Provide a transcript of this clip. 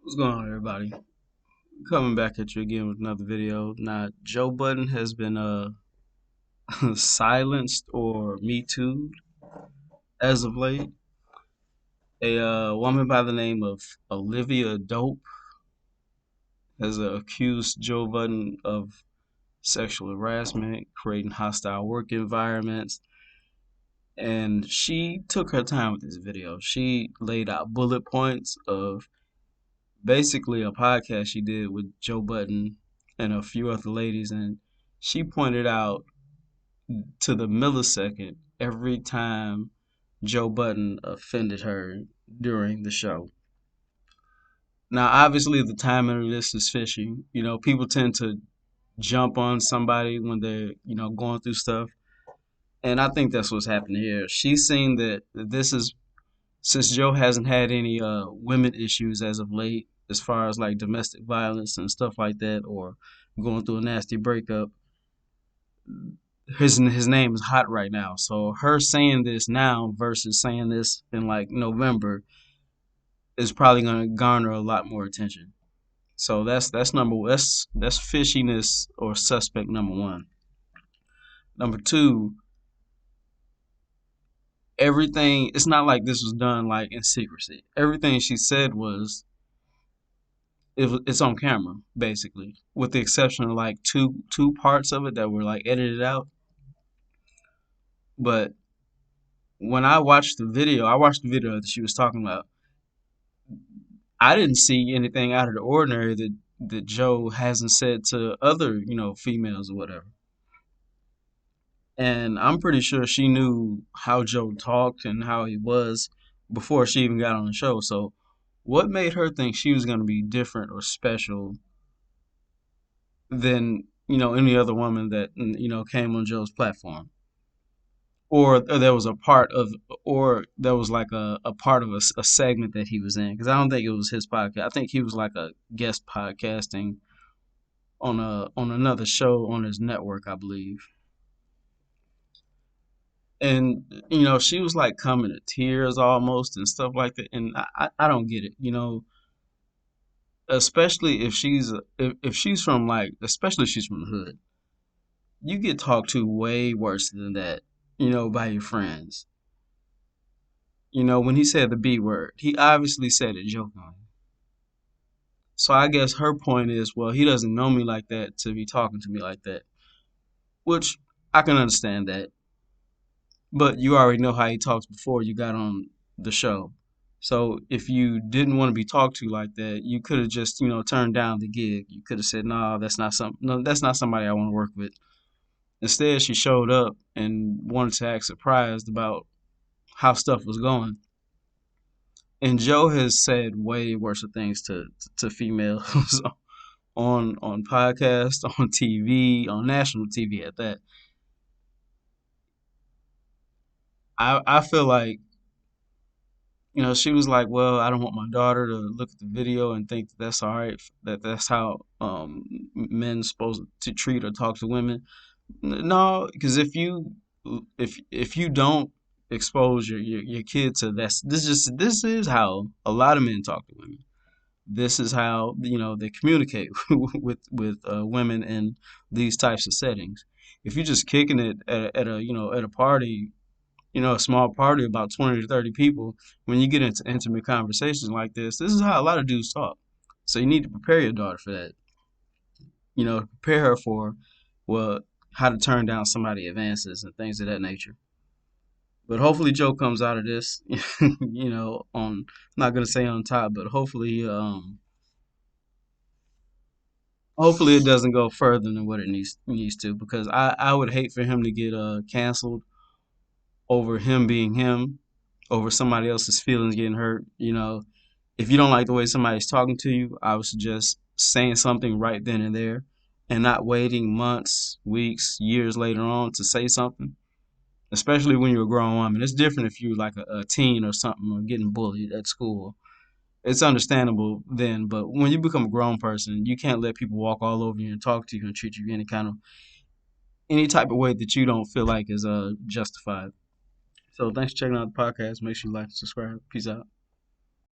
What's going on, everybody? Coming back at you again with another video. Now, Joe Budden has been silenced or Me Too as of late. A woman by the name of Olivia Dope has accused Joe Budden of sexual harassment, creating hostile work environments, and she took her time with this video. She laid out bullet points of basically a podcast she did with Joe Budden and a few other ladies, and she pointed out to the millisecond every time Joe Budden offended her during the show. Now, obviously, the timing of this is fishy. You know, people tend to jump on somebody when they're, going through stuff. And I think that's what's happening here. She's seen that this is, since Joe hasn't had any women issues as of late, as far as like domestic violence and stuff like that, or going through a nasty breakup, his name is hot right now. So her saying this now versus saying this in like November is probably going to garner a lot more attention. So that's fishiness or suspect number one. Number two, everything, it's not like this was done like in secrecy. Everything she said was it's on camera basically, with the exception of like two parts of it that were like edited out. But when I watched the video that she was talking about. I didn't see anything out of the ordinary that Joe hasn't said to other, females or whatever. And I'm pretty sure she knew how Joe talked and how he was before she even got on the show. So what made her think she was going to be different or special than, any other woman that, came on Joe's platform? Or there was a part of, or there was like a part of a segment that he was in, because I don't think it was his podcast. I think he was like a guest podcasting on another show on his network, I believe. And she was like coming to tears almost and stuff like that, and I don't get it, especially if she's from like, especially if she's from the hood. You get talked to way worse than that, by your friends. When he said the B word, he obviously said it jokingly. So I guess her point is, well, he doesn't know me like that to be talking to me like that, which I can understand that. But you already know how he talks before you got on the show. So if you didn't want to be talked to like that, you could have just, turned down the gig. You could have said, "No, that's not somebody I want to work with." Instead, she showed up and wanted to act surprised about how stuff was going. And Joe has said way worse things to females on podcasts, on TV, on national TV at that. I feel like, she was like, "Well, I don't want my daughter to look at the video and think that that's all right, that that's how men supposed to treat or talk to women." No, because if you don't expose your kid to this is how a lot of men talk to women. This is how they communicate with women in these types of settings. If you're just kicking it at a at a party, a small party about 20 to 30 people, when you get into intimate conversations like this is how a lot of dudes talk. So you need to prepare your daughter for that. Prepare her for, well, how to turn down somebody advances and things of that nature. But hopefully Joe comes out of this, on, I'm not gonna say on top, but hopefully it doesn't go further than what it needs to, because I would hate for him to get canceled over him being him, over somebody else's feelings getting hurt. If you don't like the way somebody's talking to you, I would suggest saying something right then and there and not waiting months, weeks, years later on to say something. Especially when you're a grown woman. It's different if you're like a teen or something or getting bullied at school. It's understandable then, but when you become a grown person, you can't let people walk all over you and talk to you and treat you any type of way that you don't feel like is justified. So thanks for checking out the podcast. Make sure you like and subscribe. Peace out.